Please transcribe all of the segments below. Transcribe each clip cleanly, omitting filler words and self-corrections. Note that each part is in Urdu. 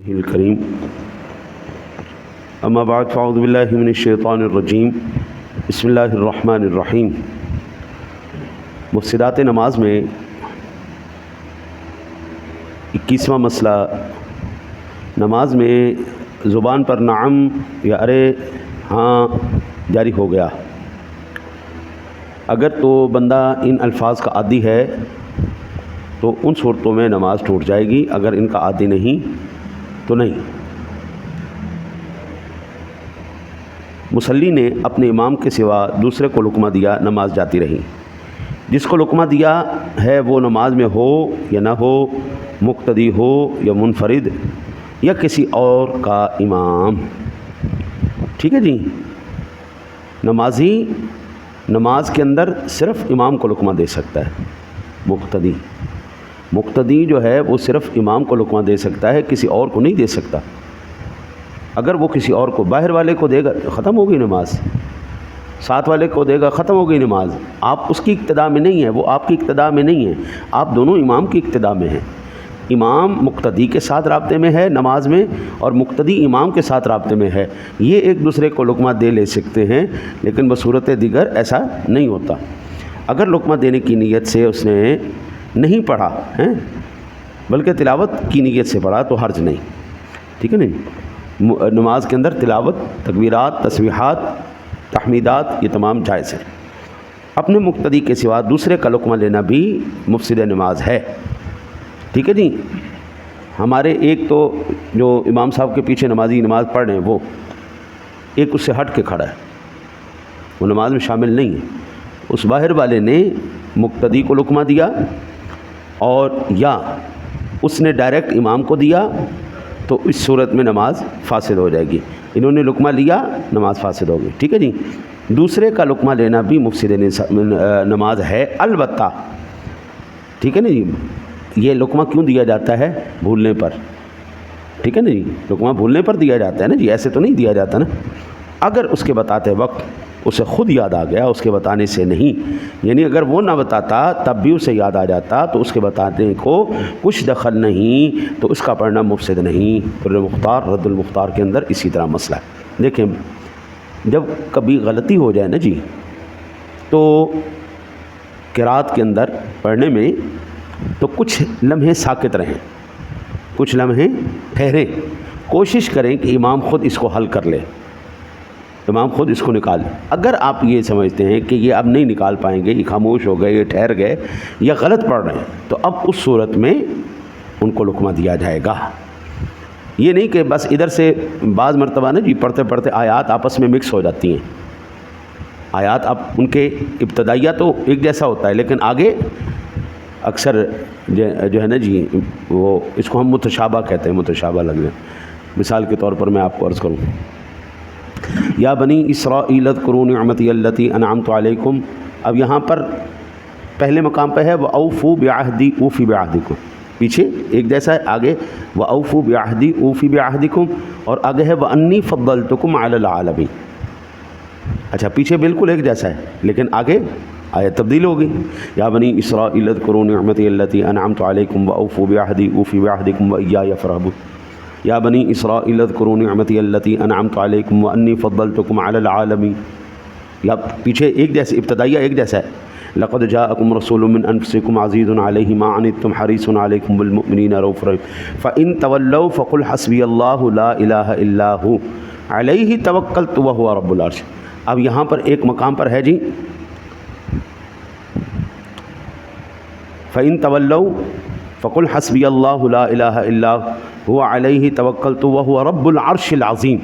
الکریم اما بعد فاعوذ باللہ من الشیطان الرجیم بسم اللہ الرحمن الرحیم۔ مفسدات نماز میں 21واں مسئلہ، نماز میں زبان پر نعم یا ارے ہاں جاری ہو گیا، اگر تو بندہ ان الفاظ کا عادی ہے تو ان صورتوں میں نماز ٹوٹ جائے گی، اگر ان کا عادی نہیں تو نہیں۔ مصلی نے اپنے امام کے سوا دوسرے کو لقمہ دیا، نماز جاتی رہی۔ جس کو لقمہ دیا ہے وہ نماز میں ہو یا نہ ہو، مقتدی ہو یا منفرد یا کسی اور کا امام، ٹھیک ہے جی۔ نمازی نماز کے اندر صرف امام کو لقمہ دے سکتا ہے، مقتدی جو ہے وہ صرف امام کو لقمہ دے سکتا ہے، کسی اور کو نہیں دے سکتا۔ اگر وہ کسی اور کو، باہر والے کو دے گا ختم ہو گئی نماز، ساتھ والے کو دے گا ختم ہو گئی نماز۔ آپ اس کی اقتداء میں نہیں ہیں، وہ آپ کی اقتداء میں نہیں ہیں، آپ دونوں امام کی اقتداء میں ہیں۔ امام مقتدی کے ساتھ رابطے میں ہے نماز میں، اور مقتدی امام کے ساتھ رابطے میں ہے، یہ ایک دوسرے کو لقمہ دے لے سکتے ہیں، لیکن بصورت دیگر ایسا نہیں ہوتا۔ اگر لقمہ دینے کی نیت سے اس نے نہیں پڑھا ہے بلکہ تلاوت کی نیت سے پڑھا تو حرج نہیں، ٹھیک ہے نہیں۔ نماز کے اندر تلاوت، تکبیرات، تسبیحات، تحمیدات یہ تمام جائز ہیں۔ اپنے مقتدی کے سوا دوسرے کا لقمہ لینا بھی مفسد نماز ہے، ٹھیک ہے جی۔ ہمارے ایک تو جو امام صاحب کے پیچھے نمازی نماز پڑھ رہے ہیں، وہ ایک اس سے ہٹ کے کھڑا ہے، وہ نماز میں شامل نہیں ہے۔ اس باہر والے نے مقتدی کو لقمہ دیا، اور یا اس نے ڈائریکٹ امام کو دیا، تو اس صورت میں نماز فاسد ہو جائے گی۔ انہوں نے لقمہ لیا، نماز فاسد ہوگی، ٹھیک ہے جی۔ دوسرے کا لقمہ لینا بھی مفسد نماز ہے، البتہ ٹھیک ہے نا جی۔ یہ لقمہ کیوں دیا جاتا ہے؟ بھولنے پر، ٹھیک ہے نا جی۔ لقمہ بھولنے پر دیا جاتا ہے نا جی، ایسے تو نہیں دیا جاتا نا۔ اگر اس کے بتاتے وقت اسے خود یاد آ گیا، اس کے بتانے سے نہیں، یعنی اگر وہ نہ بتاتا تب بھی اسے یاد آ جاتا تو اس کے بتانے کو کچھ دخل نہیں، تو اس کا پڑھنا مفسد نہیں۔ رد المختار کے اندر اسی طرح مسئلہ ہے۔ دیکھیں، جب کبھی غلطی ہو جائے نا جی، تو قرات کے اندر پڑھنے میں تو کچھ لمحے ساکت رہیں، کچھ لمحے ٹھہریں، کوشش کریں کہ امام خود اس کو حل کر لے، امام خود اس کو نکال۔ اگر آپ یہ سمجھتے ہیں کہ یہ اب نہیں نکال پائیں گے، یہ خاموش ہو گئے، یہ ٹھہر گئے یا غلط پڑھ رہے ہیں، تو اب اس صورت میں ان کو لقمہ دیا جائے گا۔ یہ نہیں کہ بس ادھر سے بعض مرتبہ نا جی پڑھتے پڑھتے آیات آپس میں مکس ہو جاتی ہیں، آیات اب ان کے ابتدائیہ تو ایک جیسا ہوتا ہے، لیکن آگے اکثر جو ہے نا جی، وہ اس کو ہم متشابہ کہتے ہیں، متشابہ لگ رہے ہیں۔ مثال کے طور پر میں آپ کو عرض کروں، یا بنی اسرائیل اذکروا نعمتی التی انعمت علیکم، اب یہاں پر پہلے مقام پہ ہے وَأَوْفُوا بِعَهْدِي أُوفِ بِعَهْدِكُمْ، پیچھے ایک جیسا ہے، آگے وَأَوْفُوا بِعَهْدِي أُوفِ بِعَهْدِكُمْ، اور آگے ہے وَأَنِّي فَضَّلْتُكُمْ عَلَى الْعَالَمِينَ۔ اچھا، پیچھے بالکل ایک جیسا ہے، لیکن آگے آیت تبدیل ہو گئی۔ یا بنی اسرائیل اذکروا نعمتی التی انعمت علیکم وَأَوْفُوا بِعَهْدِي أُوفِ بِعَهْدِكُمْ وَإِيَّايَ فَارْهَبُونِ۔ یا بنی اسرائیل اذکروا نعمتی التی انعمت علیکم وانی فضلتکم علی العالمین، یا پیچھے ایک جیسے ابتدائیہ ایک جیسا ہے، لقد جاءکم رسول من انفسکم عزیز علیہ ما عنتم حریص علیکم بالمؤمنین رؤوف رحیم فإن تولوا فقل حسبی اللہ لا الہ الا هو علیہ توکلت وہو رب العرش۔ اب یہاں پر ایک مقام پر ہے جی فإن تولوا فقل حسبی اللہ لا الہ الا هو علیہ توکلت وہو رب العرش العظیم۔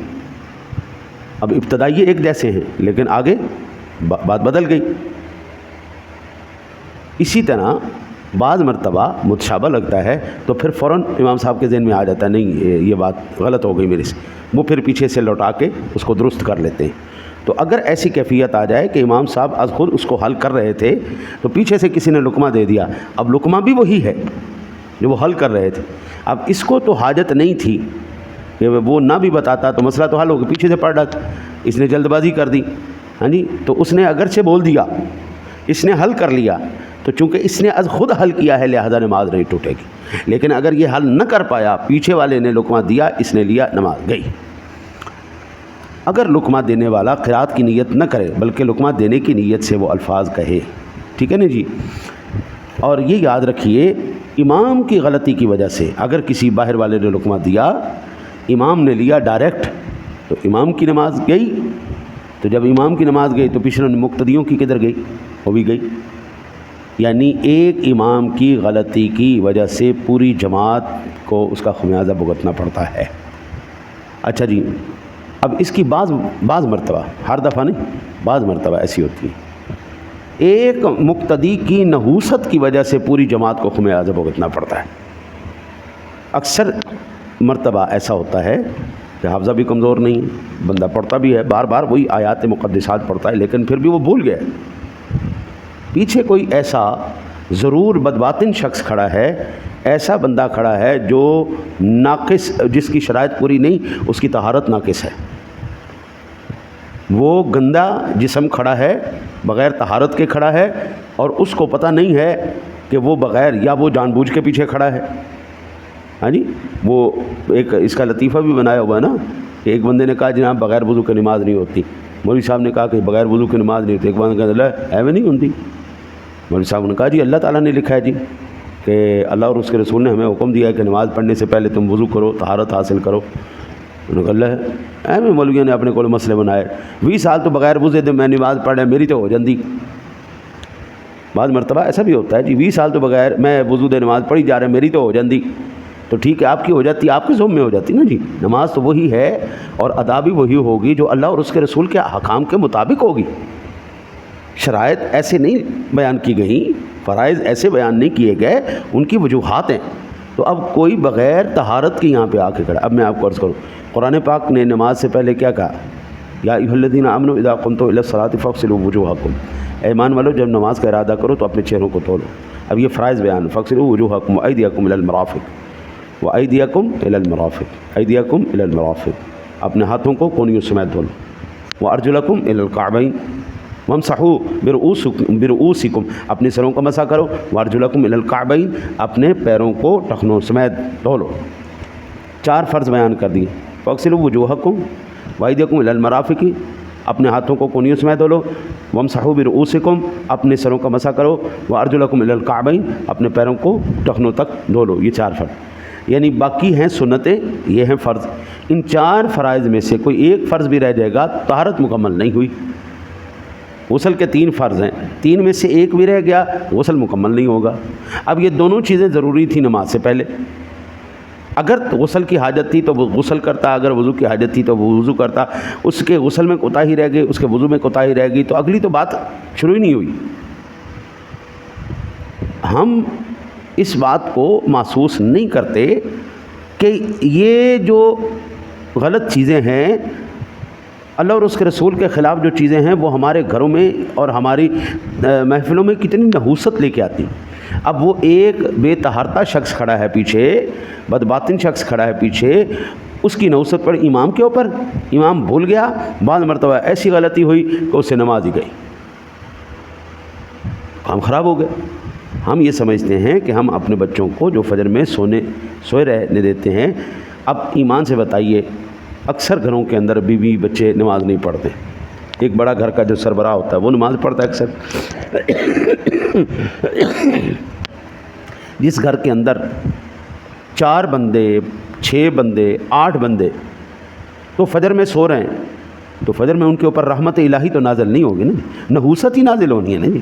اب ابتدائی ایک جیسے ہیں، لیکن آگے بات بدل گئی۔ اسی طرح بعض مرتبہ متشابہ لگتا ہے تو پھر فوراً امام صاحب کے ذہن میں آ جاتا ہے نہیں یہ بات غلط ہو گئی میرے سے، وہ پھر پیچھے سے لوٹا کے اس کو درست کر لیتے ہیں۔ تو اگر ایسی کیفیت آ جائے کہ امام صاحب از خود اس کو حل کر رہے تھے تو پیچھے سے کسی نے لقمہ دے دیا، اب لقمہ بھی وہی ہے جو وہ حل کر رہے تھے، اب اس کو تو حاجت نہیں تھی کہ وہ نہ بھی بتاتا تو مسئلہ تو حل ہو گیا، پیچھے سے پڑھ رہا، اس نے جلد بازی کر دی، ہاں جی، تو اس نے اگرچہ بول دیا، اس نے حل کر لیا، تو چونکہ اس نے از خود حل کیا ہے لہذا نماز نہیں ٹوٹے گی. لیکن اگر یہ حل نہ کر پایا، پیچھے والے نے لقمہ دیا، اس نے لیا، نماز گئی. اگر لقمہ دینے والا قرات کی نیت نہ کرے بلکہ لقمہ دینے کی نیت سے وہ الفاظ کہے، ٹھیک ہے نا جی. اور یہ یاد رکھیے امام کی غلطی کی وجہ سے اگر کسی باہر والے نے لقمہ دیا، امام نے لیا ڈائریکٹ، تو امام کی نماز گئی. تو جب امام کی نماز گئی تو پیچھے مقتدیوں کی کدھر گئی؟ وہ بھی گئی. یعنی ایک امام کی غلطی کی وجہ سے پوری جماعت کو اس کا خمیازہ بھگتنا پڑتا ہے. اچھا جی، اب اس کی بعض مرتبہ، ہر دفعہ نہیں، بعض مرتبہ ایسی ہوتی ہے ایک مقتدی کی نحوست کی وجہ سے پوری جماعت کو خمیازہ بھگتنا پڑتا ہے. اکثر مرتبہ ایسا ہوتا ہے کہ حافظہ بھی کمزور نہیں ہے، بندہ پڑھتا بھی ہے، بار بار وہی آیات مقدسات پڑھتا ہے، لیکن پھر بھی وہ بھول گیا. پیچھے کوئی ایسا ضرور بدباطن شخص کھڑا ہے، ایسا بندہ کھڑا ہے جو ناقص، جس کی شرائط پوری نہیں، اس کی طہارت ناقص ہے. وہ گندا جسم کھڑا ہے، بغیر طہارت کے کھڑا ہے، اور اس کو پتہ نہیں ہے کہ وہ بغیر، یا وہ جان بوجھ کے پیچھے کھڑا ہے. ہاں جی، وہ ایک اس کا لطیفہ بھی بنایا ہوا ہے نا کہ ایک بندے نے کہا جناب بغیر وضو کے نماز نہیں ہوتی. مولوی صاحب نے کہا کہ بغیر وضو کی نماز نہیں ہوتی. ایک بندہ کہا ایویں نہیں ہوتی. مولوی صاحب نے کہا جی اللہ تعالیٰ نے لکھا ہے جی کہ اللہ اور اس کے رسول نے ہمیں حکم دیا ہے کہ نماز پڑھنے سے پہلے تم وضو کرو، طہارت حاصل کرو. انہوں نے کہا اللہ ایویں مولویوں نے اپنے کو مسئلے بنائے. 20 سال تو بغیر وضو دے میں نماز پڑھ رہا، میری تو ہو جاندی. بعض مرتبہ ایسا بھی ہوتا ہے جی، 20 سال تو بغیر میں وضو دے نماز پڑھی جا رہا ہے، میری تو ہو جاندی. تو ٹھیک ہے، آپ کی ہو جاتی، آپ کے ذمہ میں ہو جاتی نا جی. نماز تو وہی ہے اور ادا بھی وہی ہوگی جو اللہ اور اس کے رسول کے احکام کے مطابق ہوگی. شرائط ایسے نہیں بیان کی گئیں، فرائض ایسے بیان نہیں کیے گئے، ان کی وجوہات ہیں. تو اب کوئی بغیر طہارت کے یہاں پہ آ کے کھڑا. اب میں آپ کو عرض کروں، قرآن پاک نے نماز سے پہلے کیا کہا؟ یا ایھا الذین آمنوا اذا قمتم الی الصلاۃ فاغسلوا وجوہکم. اے ایمان والو جب نماز کا ارادہ کرو تو اپنے چہروں کو دھو لو. اب یہ فرائض بیان، فاغسلوا وجوہکم وایدیکم الی المرافق، وایدیکم الی المرافق، ایدیکم الی المرافق، اپنے ہاتھوں کو کونیوں سمیت دھو لو. وارجلکم الی الکعبین وامسحوا برؤوسکم، اپنے سروں کا مسح کرو. وارجلکم الی الکعبین، اپنے پیروں کو ٹخنوں سمیت دھو لو. 4 فرض بیان کر دیے. فاغسلوا وجوہکم وایدیکم الی المرافق، اپنے ہاتھوں کو کونیوں سمیت دھو لو. وامسحوا برؤوسکم، اپنے سروں کا مسح کرو. وارجلکم الی الکعبین، اپنے پیروں کو ٹخنوں تک دھو لو. یہ 4 فرض، یعنی باقی ہیں سنتیں، یہ ہیں فرض. ان 4 فرائض میں سے کوئی ایک فرض بھی رہ جائے گا، طہارت مکمل نہیں ہوئی. غسل کے 3 فرض ہیں، 3 میں سے ایک بھی رہ گیا، غسل مکمل نہیں ہوگا. اب یہ دونوں چیزیں ضروری تھی نماز سے پہلے. اگر غسل کی حاجت تھی تو وہ غسل کرتا، اگر وضو کی حاجت تھی تو وہ وضو کرتا. اس کے غسل میں کوتاہی رہ گئی، اس کے وضو میں کوتاہی رہ گئی، تو اگلی تو بات شروع ہی نہیں ہوئی. ہم اس بات کو محسوس نہیں کرتے کہ یہ جو غلط چیزیں ہیں، اللہ اور اس کے رسول کے خلاف جو چیزیں ہیں، وہ ہمارے گھروں میں اور ہماری محفلوں میں کتنی نحوست لے کے آتی ہیں. اب وہ ایک بے طہارتہ شخص کھڑا ہے پیچھے، بدباطن شخص کھڑا ہے پیچھے، اس کی نحوست پر امام کے اوپر، امام بھول گیا. بعض مرتبہ ایسی غلطی ہوئی کہ اس سے نماز ہی گئی، کام خراب ہو گیا. ہم یہ سمجھتے ہیں کہ ہم اپنے بچوں کو جو فجر میں سوئے رہنے دیتے ہیں. اب ایمان سے بتائیے، اکثر گھروں کے اندر بیوی بچے نماز نہیں پڑھتے. ایک بڑا گھر کا جو سربراہ ہوتا ہے وہ نماز پڑھتا ہے اکثر. جس گھر کے اندر 4 بندے، 6 بندے، 8 بندے تو فجر میں سو رہے ہیں، تو فجر میں ان کے اوپر رحمت الہی تو نازل نہیں ہوگی نا، نحوست ہی نازل ہونی ہے نا جی.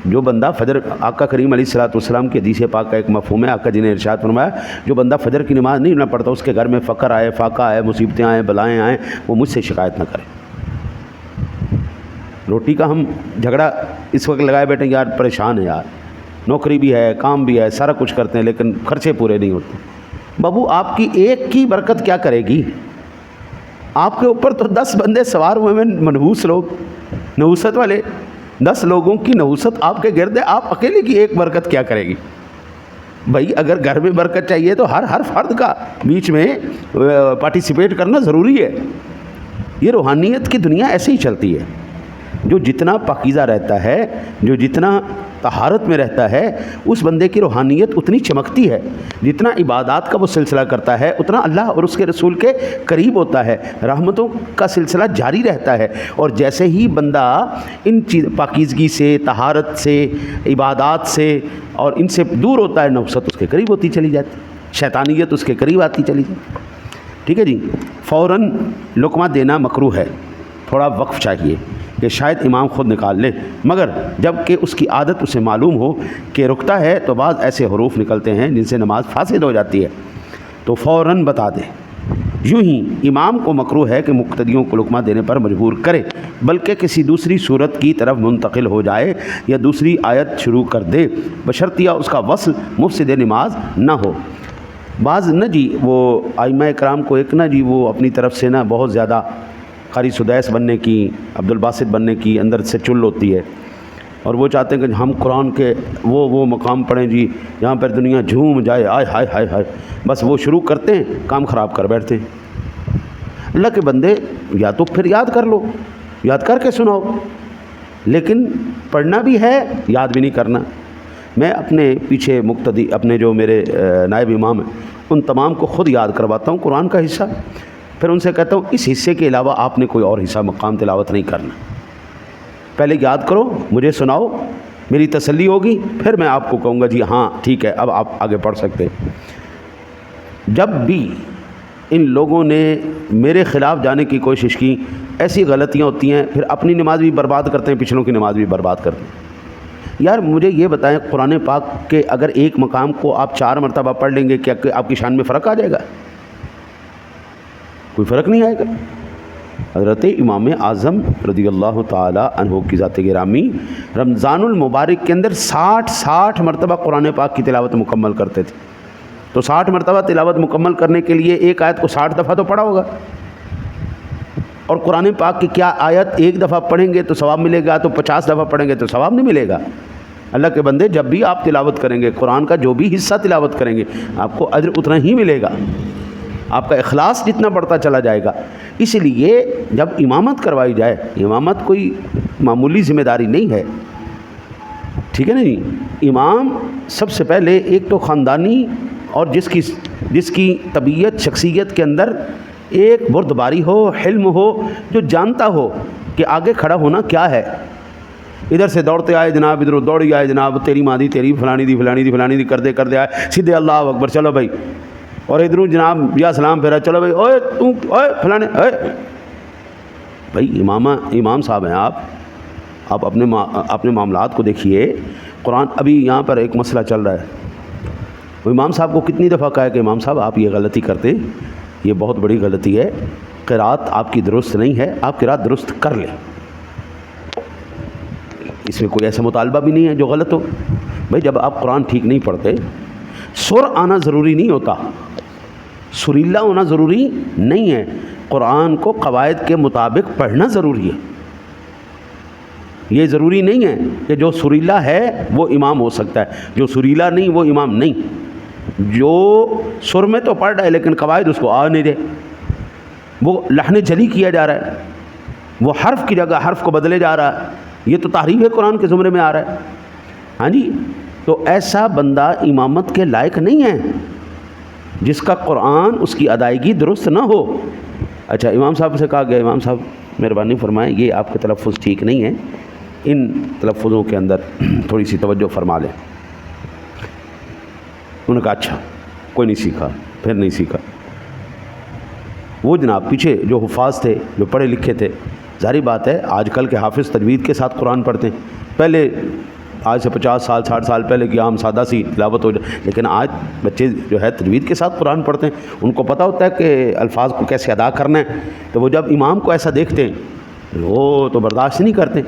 جو بندہ فجر، آقا کریم علیہ الصلوۃ والسلام کی حدیث پاک کا ایک مفہوم ہے، آقا جی نے ارشاد فرمایا جو بندہ فجر کی نماز نہیں پڑھتا، اس کے گھر میں فقر آئے، فاقہ آئے، مصیبتیں آئیں، بلائیں آئیں، وہ مجھ سے شکایت نہ کرے. روٹی کا ہم جھگڑا اس وقت لگائے بیٹھے یار پریشان ہے، یار نوکری بھی ہے، کام بھی ہے، سارا کچھ کرتے ہیں لیکن خرچے پورے نہیں ہوتے. بابو آپ کی ایک کی برکت کیا کرے گی؟ آپ کے اوپر تو 10 بندے سوار ہوئے ہیں، منحوس لوگ، نحوست والے. 10 لوگوں کی نحوست آپ کے گرد ہے، آپ اکیلے کی ایک برکت کیا کرے گی؟ بھائی اگر گھر میں برکت چاہیے تو ہر فرد کا بیچ میں پارٹیسپیٹ کرنا ضروری ہے. یہ روحانیت کی دنیا ایسے ہی چلتی ہے. جو جتنا پاکیزہ رہتا ہے، جو جتنا طہارت میں رہتا ہے اس بندے کی روحانیت اتنی چمکتی ہے، جتنا عبادات کا وہ سلسلہ کرتا ہے اتنا اللہ اور اس کے رسول کے قریب ہوتا ہے، رحمتوں کا سلسلہ جاری رہتا ہے۔ اور جیسے ہی بندہ ان پاکیزگی سے، طہارت سے، عبادات سے اور ان سے دور ہوتا ہے، نفست اس کے قریب ہوتی چلی جاتی، شیطانیت اس کے قریب آتی چلی جاتی۔ ٹھیک ہے جی، فوراً لقمہ دینا مکروہ ہے، تھوڑا وقف چاہیے کہ شاید امام خود نکال لے، مگر جب کہ اس کی عادت اسے معلوم ہو کہ رکتا ہے تو بعض ایسے حروف نکلتے ہیں جن سے نماز فاسد ہو جاتی ہے تو فوراً بتا دے۔ یوں ہی امام کو مکروہ ہے کہ مقتدیوں کو لقمہ دینے پر مجبور کرے، بلکہ کسی دوسری صورت کی طرف منتقل ہو جائے یا دوسری آیت شروع کر دے، بشرطیہ اس کا وصل مفسد نماز نہ ہو۔ بعض نہ جی وہ ائمہ کرام کو ایک نہ جی وہ اپنی طرف سے نہ بہت زیادہ قاری سدیس بننے کی، عبدالباسط بننے کی اندر سے چل ہوتی ہے، اور وہ چاہتے ہیں کہ ہم قرآن کے وہ مقام پڑھیں جی جہاں پر دنیا جھوم جائے، آئے ہائے ہائے ہائے، بس وہ شروع کرتے ہیں، کام خراب کر بیٹھتے ہیں۔ اللہ کے بندے یا تو پھر یاد کر لو، یاد کر کے سناؤ، لیکن پڑھنا بھی ہے، یاد بھی نہیں کرنا۔ میں اپنے پیچھے مقتدی، اپنے جو میرے نائب امام ہیں، ان تمام کو خود یاد کرواتا ہوں قرآن کا حصہ، پھر ان سے کہتا ہوں اس حصے کے علاوہ آپ نے کوئی اور حصہ مقام تلاوت نہیں کرنا، پہلے یاد کرو، مجھے سناؤ، میری تسلی ہوگی، پھر میں آپ کو کہوں گا جی ہاں ٹھیک ہے اب آپ آگے پڑھ سکتے ہیں۔ جب بھی ان لوگوں نے میرے خلاف جانے کی کوشش کی، ایسی غلطیاں ہوتی ہیں، پھر اپنی نماز بھی برباد کرتے ہیں، پچھلوں کی نماز بھی برباد کرتے ہیں۔ یار مجھے یہ بتائیں، قرآن پاک کے اگر ایک مقام کو آپ 4 مرتبہ پڑھ لیں گے کیا آپ کی شان میں فرق آ جائے گا؟ کوئی فرق نہیں آئے گا۔ حضرت امام اعظم رضی اللہ تعالی عنہ کی ذات گرامی رمضان المبارک کے اندر 60 مرتبہ قرآن پاک کی تلاوت مکمل کرتے تھے، تو 60 مرتبہ تلاوت مکمل کرنے کے لیے ایک آیت کو 60 دفعہ تو پڑھا ہوگا، اور قرآن پاک کی کیا آیت ایک دفعہ پڑھیں گے تو ثواب ملے گا، تو 50 دفعہ پڑھیں گے تو ثواب نہیں ملے گا۔ اللہ کے بندے جب بھی آپ تلاوت کریں گے، قرآن کا جو بھی حصہ تلاوت کریں گے، آپ کو اجر اتنا ہی ملے گا، آپ کا اخلاص جتنا بڑھتا چلا جائے گا۔ اس لیے جب امامت کروائی جائے، امامت کوئی معمولی ذمہ داری نہیں ہے، ٹھیک ہے نا جی۔ امام سب سے پہلے ایک تو خاندانی اور جس کی طبیعت شخصیت کے اندر ایک بردباری ہو، حلم ہو، جو جانتا ہو کہ آگے کھڑا ہونا کیا ہے۔ ادھر سے دوڑتے آئے جناب، ادھر دوڑی آئے جناب، تیری ماں دی، تیری فلانی دی کرتے آئے سیدھے اللہ اکبر، چلو بھائی، اور ادھروں جناب یا سلام پھیرا، چلو بھائی، اوے تو اوے فلانے، اوے بھائی امام صاحب ہیں آپ اپنے معاملات کو دیکھیے۔ قرآن ابھی یہاں پر ایک مسئلہ چل رہا ہے، وہ امام صاحب کو کتنی دفعہ کہا ہے کہ امام صاحب آپ یہ غلطی کرتے، یہ بہت بڑی غلطی ہے، قرات آپ کی درست نہیں ہے، آپ قرات درست کر لیں۔ اس میں کوئی ایسا مطالبہ بھی نہیں ہے جو غلط ہو۔ بھائی جب آپ قرآن ٹھیک نہیں پڑھتے، سر آنا ضروری نہیں ہوتا، سریلا ہونا ضروری نہیں ہے، قرآن کو قواعد کے مطابق پڑھنا ضروری ہے۔ یہ ضروری نہیں ہے کہ جو سریلا ہے وہ امام ہو سکتا ہے، جو سریلا نہیں وہ امام نہیں۔ جو سر میں تو پڑھ رہا ہے لیکن قواعد اس کو آ نہیں رہے، وہ لحن جلی کیا جا رہا ہے، وہ حرف کی جگہ حرف کو بدلے جا رہا ہے، یہ تو تحریف ہے، قرآن کے زمرے میں آ رہا ہے۔ ہاں جی، تو ایسا بندہ امامت کے لائق نہیں ہے جس کا قرآن اس کی ادائیگی درست نہ ہو۔ اچھا، امام صاحب سے کہا گیا امام صاحب مہربانی فرمائیں یہ آپ کے تلفظ ٹھیک نہیں ہے، ان تلفظوں کے اندر تھوڑی سی توجہ فرما لیں۔ انہوں نے کہا اچھا، کوئی نہیں سیکھا، پھر نہیں سیکھا۔ وہ جناب پیچھے جو حفاظ تھے، جو پڑھے لکھے تھے، ظاہری بات ہے آج کل کے حافظ تجوید کے ساتھ قرآن پڑھتے ہیں، پہلے آج سے 50 سال 60 سال پہلے کی عام سادہ سی تلاوت ہو جائے، لیکن آج بچے جو ہے تجوید کے ساتھ قرآن پڑھتے ہیں، ان کو پتہ ہوتا ہے کہ الفاظ کو کیسے ادا کرنا ہے، تو وہ جب امام کو ایسا دیکھتے ہیں وہ تو برداشت نہیں کرتے۔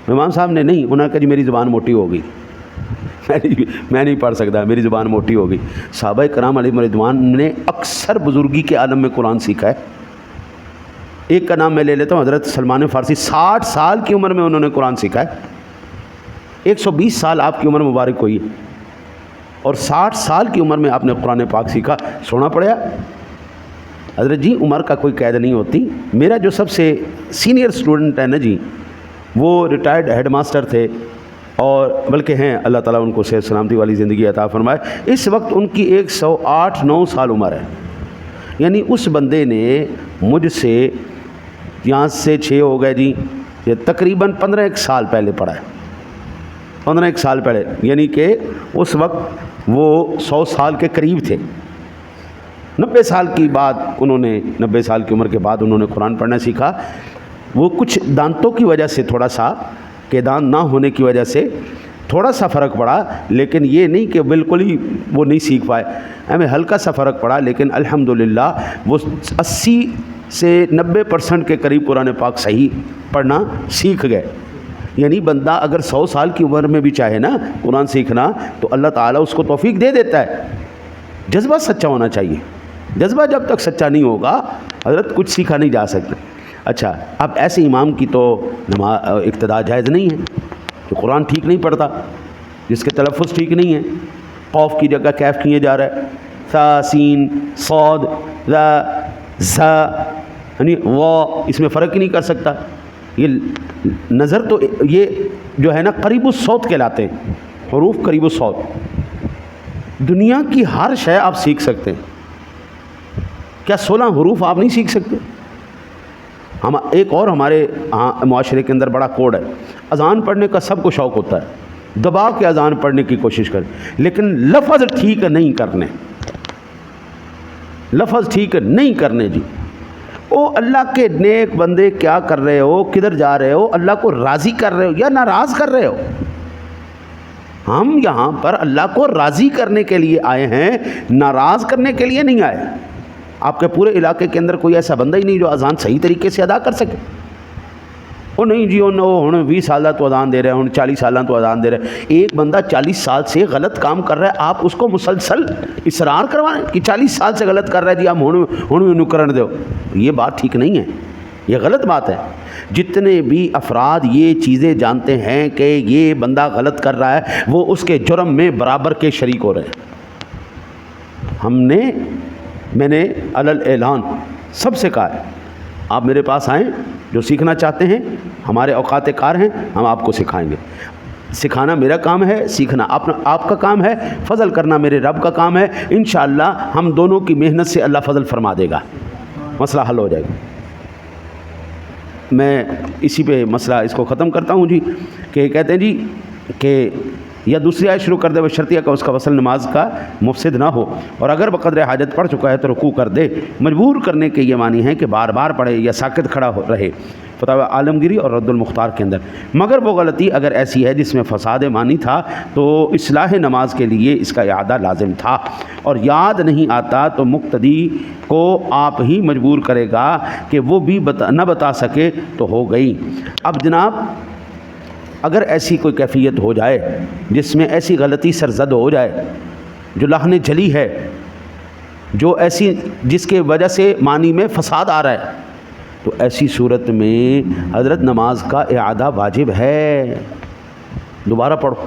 امام صاحب نے نہیں، انہوں نے کہا جی میری زبان موٹی ہو گئی، میں نہیں پڑھ سکتا، میری زبان موٹی ہو گئی۔ صحابہ کرام علیہم رضوان نے اکثر بزرگی کے عالم میں قرآن سیکھا ہے۔ ایک کا نام میں لے لیتا ہوں، حضرت سلمان فارسی، 60 سال کی عمر میں انہوں نے قرآن سیکھا ہے۔ 120 سال آپ کی عمر مبارک ہوئی ہے اور 60 سال کی عمر میں آپ نے قرآن پاک سیکھا، سونا پڑیا۔ حضرت جی عمر کا کوئی قید نہیں ہوتی۔ میرا جو سب سے سینئر اسٹوڈنٹ ہے نا جی، وہ ریٹائرڈ ہیڈ ماسٹر تھے اور بلکہ ہیں، اللہ تعالیٰ ان کو صحت سلامتی والی زندگی عطا فرمائے۔ اس وقت ان کی 108-9 سال عمر ہے، یعنی اس بندے نے مجھ سے یہاں سے 6 ہو گئے جی، یہ تقریباً 15 سال پہلے پڑھا ہے، 15 سال پہلے، یعنی کہ اس وقت وہ 100 سال کے قریب تھے۔ 90 سال کی بعد انہوں نے 90 سال کی عمر کے بعد انہوں نے قرآن پڑھنا سیکھا۔ وہ کچھ دانتوں کی وجہ سے تھوڑا سا، کہ دانت نہ ہونے کی وجہ سے تھوڑا سا فرق پڑا، لیکن یہ نہیں کہ بالکل ہی وہ نہیں سیکھ پائے، ہمیں ہلکا سا فرق پڑا، لیکن الحمدللہ وہ 80 سے 90% کے قریب قرآن پاک صحیح پڑھنا سیکھ گئے۔ یعنی بندہ اگر 100 سال کی عمر میں بھی چاہے نا قرآن سیکھنا تو اللہ تعالیٰ اس کو توفیق دے دیتا ہے۔ جذبہ سچا ہونا چاہیے، جذبہ جب تک سچا نہیں ہوگا حضرت کچھ سیکھا نہیں جا سکتا۔ اچھا، اب ایسے امام کی تو اقتداء جائز نہیں ہے جو قرآن ٹھیک نہیں پڑھتا، جس کے تلفظ ٹھیک نہیں ہے، قوف کی جگہ کیف کیے جا رہا ہے، ثا سین صاد ذا ذا، یعنی وہ اس میں فرق ہی نہیں کر سکتا۔ یہ نظر تو یہ جو ہے نا قریب الصوت کہلاتے ہیں، حروف قریب الصوت۔ دنیا کی ہر شے آپ سیکھ سکتے ہیں، کیا 16 حروف آپ نہیں سیکھ سکتے؟ ہم ایک اور ہمارے معاشرے کے اندر بڑا کوڈ ہے، اذان پڑھنے کا سب کو شوق ہوتا ہے، دبا کے اذان پڑھنے کی کوشش کریں، لیکن لفظ ٹھیک نہیں کرنے، لفظ ٹھیک نہیں کرنے جی۔ او اللہ کے نیک بندے، کیا کر رہے ہو، کدھر جا رہے ہو؟ اللہ کو راضی کر رہے ہو یا ناراض کر رہے ہو؟ ہم یہاں پر اللہ کو راضی کرنے کے لیے آئے ہیں، ناراض کرنے کے لیے نہیں آئے۔ آپ کے پورے علاقے کے اندر کوئی ایسا بندہ ہی نہیں جو اذان صحیح طریقے سے ادا کر سکے؟ وہ نہیں جی، ہن 20 سال تو اذان دے رہے ہیں، 40 سال تو اذان دے رہے ہیں۔ ایک بندہ 40 سال سے غلط کام کر رہا ہے، آپ اس کو مسلسل اصرار کروائیں کہ 40 سال سے غلط کر رہا ہے جی، ہم ہن کرن دو، یہ بات ٹھیک نہیں ہے، یہ غلط بات ہے۔ جتنے بھی افراد یہ چیزیں جانتے ہیں کہ یہ بندہ غلط کر رہا ہے، وہ اس کے جرم میں برابر کے شریک ہو رہے ہیں۔ میں نے علل اعلان سب سے کہا ہے، آپ میرے پاس آئیں، جو سیکھنا چاہتے ہیں، ہمارے اوقات کار ہیں، ہم آپ کو سکھائیں گے۔ سکھانا میرا کام ہے، سیکھنا آپ کا کام ہے، فضل کرنا میرے رب کا کام ہے۔ انشاءاللہ ہم دونوں کی محنت سے اللہ فضل فرما دے گا، مسئلہ حل ہو جائے گا۔ میں اسی پہ مسئلہ اس کو ختم کرتا ہوں جی، کہ کہتے ہیں جی کہ یا دوسری آیت شروع کر دے بشرطیہ کا اس کا وصل نماز کا مفسد نہ ہو، اور اگر بقدر حاجت پڑھ چکا ہے تو رکوع کر دے۔ مجبور کرنے کے یہ معنی ہے کہ بار بار پڑھے یا ساکت کھڑا رہے، فتاوی عالمگیری اور رد المختار کے اندر۔ مگر وہ غلطی اگر ایسی ہے جس میں فساد معنی تھا تو اصلاح نماز کے لیے اس کا اعادہ لازم تھا، اور یاد نہیں آتا تو مقتدی کو آپ ہی مجبور کرے گا کہ وہ بھی نہ بتا سکے تو ہو گئی۔ اب جناب اگر ایسی کوئی کیفیت ہو جائے جس میں ایسی غلطی سرزد ہو جائے جو لہن جلی ہے، جو ایسی جس کے وجہ سے معنی میں فساد آ رہا ہے، تو ایسی صورت میں حضرت نماز کا اعادہ واجب ہے۔ دوبارہ پڑھو۔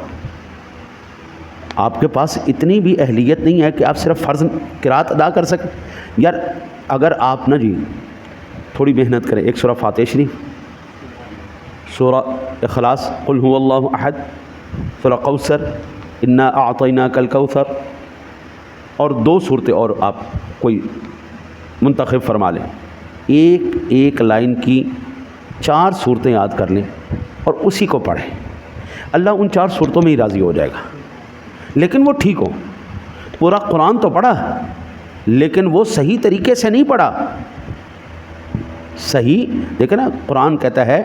آپ کے پاس اتنی بھی اہلیت نہیں ہے کہ آپ صرف فرض قرات ادا کر سکیں۔ یار اگر آپ نہ جی تھوڑی محنت کریں، ایک سورہ فاتحہ شریف، سورہ اخلاص، قل هو اللہ احد، سورہ کوثر، انا اعطیناک الکوثر، اور 2 صورتیں اور آپ کوئی منتخب فرما لیں، ایک لائن کی 4 صورتیں یاد کر لیں اور اسی کو پڑھیں۔ اللہ ان 4 صورتوں میں ہی راضی ہو جائے گا، لیکن وہ ٹھیک ہو۔ پورا قرآن تو پڑھا لیکن وہ صحیح طریقے سے نہیں پڑھا۔ صحیح دیکھیں نا، قرآن کہتا ہے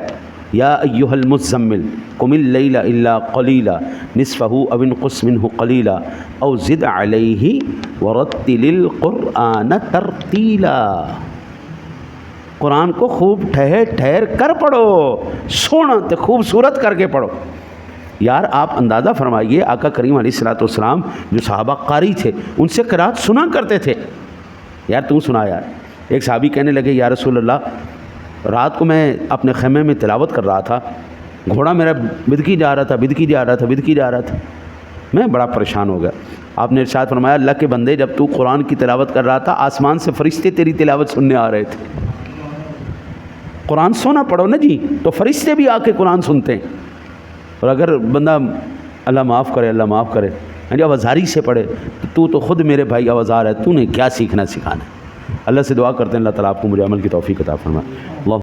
یا ایھا المزمل قم اللیل الا قلیلا نصفہ او انقص منہ قلیلا او زد علیہ ورتل القرآن ترتیلا۔ قرآن کو خوب ٹھہر کر پڑھو، سونا تے خوبصورت کر کے پڑھو۔ یار آپ اندازہ فرمائیے، آقا کریم علیہ الصلوۃ والسلام جو صحابہ قاری تھے ان سے قرات سنا کرتے تھے۔ یار تو سنا یار۔ ایک صحابی کہنے لگے یا رسول اللہ، رات کو میں اپنے خیمے میں تلاوت کر رہا تھا، گھوڑا میرا بدکی جا رہا تھا، میں بڑا پریشان ہو گیا۔ آپ نے ارشاد فرمایا اللہ کے بندے، جب تو قرآن کی تلاوت کر رہا تھا آسمان سے فرشتے تیری تلاوت سننے آ رہے تھے۔ قرآن سونا پڑھو نا جی، تو فرشتے بھی آ کے قرآن سنتے ہیں۔ اور اگر بندہ اللہ معاف کرے آوازاری سے پڑھے تو خود میرے بھائی آوازار ہے، تو نے کیا سیکھنا سکھانا ہے۔ اللہ سے دعا کرتے ہیں اللہ تعالیٰ آپ کو مجھے عمل کی توفیق عطا فرمائے۔ اللہ